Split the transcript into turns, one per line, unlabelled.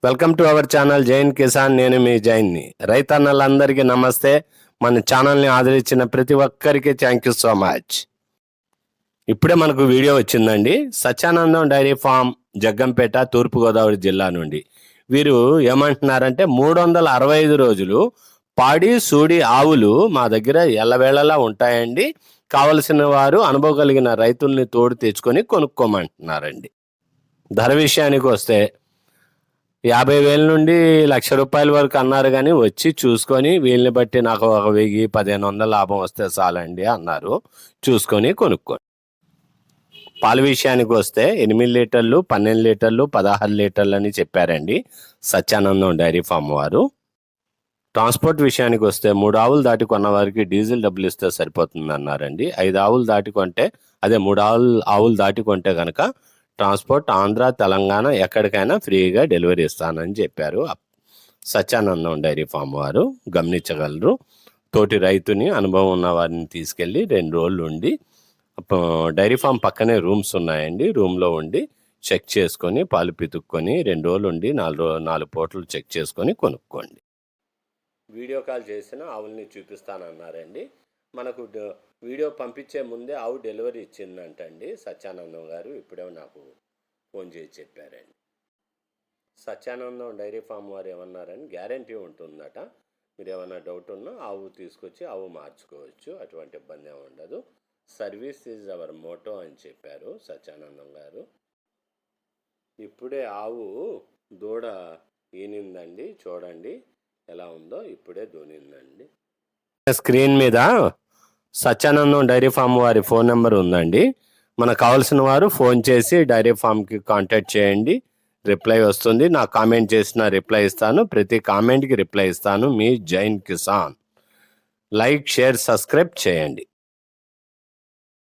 Welcome to our channel Jain Kisan. నేను మీ జైన్ని. రైతన్నలందరికీ నమస్తే. మన ఛానల్ని ఆదరించిన ప్రతి ఒక్కరికి థ్యాంక్ యూ సో మచ్. ఇప్పుడే మనకు వీడియో వచ్చిందండి. సత్యానందం డైరీ ఫామ్, జగ్గంపేట, తూర్పుగోదావరి జిల్లా నుండి. వీరు ఏమంటున్నారంటే 365 రోజులు పాడి సూడి ఆవులు మా దగ్గర ఎల్లవేళలా ఉంటాయండి, కావలసిన వారు అనుభవం కలిగిన రైతుల్ని తోడు తెచ్చుకొని కొనుక్కోమంటున్నారండి. ధర విషయానికి వస్తే 50,000 నుండి ₹1,00,000 వరకు అన్నారు, కానీ వచ్చి చూసుకొని వీళ్ళని బట్టి నాకు 1,000-1,500 లాభం వస్తే చాలండి అన్నారు. చూసుకొని కొనుక్కోండి. పాల విషయానికి వస్తే 8 లీటర్లు, 12 లీటర్లు, 16 లీటర్లు అని చెప్పారండి సత్యానందం డైరీ ఫామ్ వారు. ట్రాన్స్పోర్ట్ విషయానికి వస్తే 3 ఆవులు దాటి కొన్న వారికి డీజిల్ డబ్బులు ఇస్తే సరిపోతుంది అన్నారండి. 5 ఆవులు దాటి కొంటే, అదే 3 ఆవులు దాటి కొంటే కనుక ట్రాన్స్పోర్ట్ ఆంధ్ర, తెలంగాణ ఎక్కడికైనా ఫ్రీగా డెలివరీ ఇస్తానని చెప్పారు సత్యానందం డైరీ ఫామ్ వారు. గమనించగలరు. తోటి రైతుని, అనుభవం ఉన్న వారిని తీసుకెళ్ళి 2 రోజులు ఉండి, డైరీ ఫామ్ పక్కనే రూమ్స్ ఉన్నాయండి, రూమ్లో ఉండి చెక్ చేసుకొని పాలు పితుక్కొని 2 రోజులు ఉండి 4 పూటలు చెక్ చేసుకొని కొనుక్కోండి. వీడియో కాల్ చేసిన ఆవుల్ని చూపిస్తానన్నారండి. మనకు వీడియో పంపించే ముందే ఆవు డెలివరీ ఇచ్చిందంటండి సత్యానందం గారు. ఇప్పుడే నాకు ఫోన్ చేసి చెప్పారండి. సత్యానందం డైరీ ఫామ్ వారు ఏమన్నారని, గ్యారంటీ ఉంటుందట. మీరు ఏమైనా డౌట్ ఉన్నా ఆవు తీసుకొచ్చి ఆవు మార్చుకోవచ్చు, అటువంటి ఇబ్బంది ఏమి ఉండదు. సర్వీస్ ఈజ్ అవర్ మోటో అని చెప్పారు సత్యానందం గారు. ఇప్పుడే ఆవు దూడ ఈనిందండి, చూడండి ఎలా ఉందో. ఇప్పుడే దూనిందండి. స్క్రీన్ మీద సత్యానందం డైరీ ఫామ్ వారి ఫోన్ నెంబర్ ఉందండి. మనకు కావాల్సిన వారు ఫోన్ చేసి డైరీ ఫామ్కి కాంటాక్ట్ చేయండి, రిప్లై వస్తుంది. నాకు కామెంట్ చేసిన రిప్లై ఇస్తాను, ప్రతి కామెంట్కి రిప్లై ఇస్తాను. మీ Jain Kisan. Like, share, subscribe చేయండి.